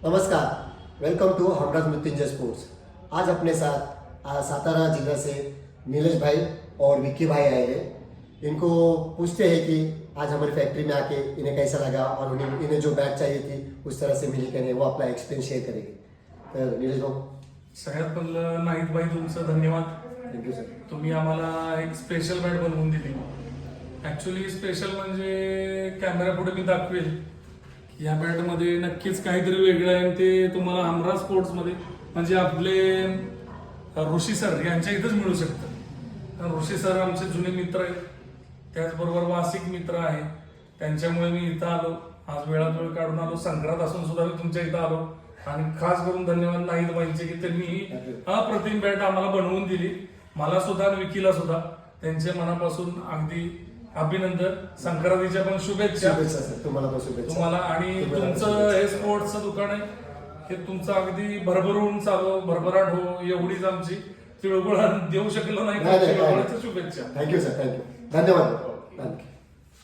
नमस्कार, welcome to Humraaz Mrityunjay sports. आज अपने साथ सातारा जिला से नीलेश भाई और विक्की भाई आए हैं। इनको पूछते हैं कि आज हमारी फैक्ट्री में आके इन्हें कैसा लगा और इन्हें जो बैट चाहिए थी उस तरह से मिली कि नहीं, वो अपना एक्सपीरियंस शेअर करेंगे। तर नीलेश भाऊ, सगळ्यात पहिलं नाहीत भाई तुमचं धन्यवाद। Thank you sir. तुम्ही आम्हाला एक स्पेशल बॅट बनवून दिली। ॲक्च्युली स्पेशल म्हणजे कॅमेरा पुढे मी दाखवेल या बॅटमध्ये नक्कीच काहीतरी वेगळं आहे आणि ते तुम्हाला हमराज स्पोर्ट्समध्ये म्हणजे आपले ऋषी सर यांच्या इथंच मिळू शकतं। ऋषी सर आमचे जुने मित्र आहेत, त्याचबरोबर वार्षिक मित्र आहे, त्यांच्यामुळे मी इथं आलो। आज वेळात वेळ काढून आलो, संक्रांत असून सुद्धा मी तुमच्या इथं आलो आणि खास करून धन्यवाद नाहीत बाईंचे की त्यांनी अप्रतिम बॅट आम्हाला बनवून दिली। मला सुद्धा आणि विकीला सुद्धा त्यांच्या मनापासून अगदी अभिनंदन। संक्रांतीच्या पण शुभेच्छा तुम्हाला पण शुभेच्छा तुम्हाला। आणि तुमचं हे स्पोर्ट्सचं दुकान आहे, हे तुमचं अगदी भरभरून चालू, भरभराट हो एवढीच आमची तिळगुळ देऊ शकलो नाही, शुभेच्छा। थँक्यू सर, थँक्यू, धन्यवाद।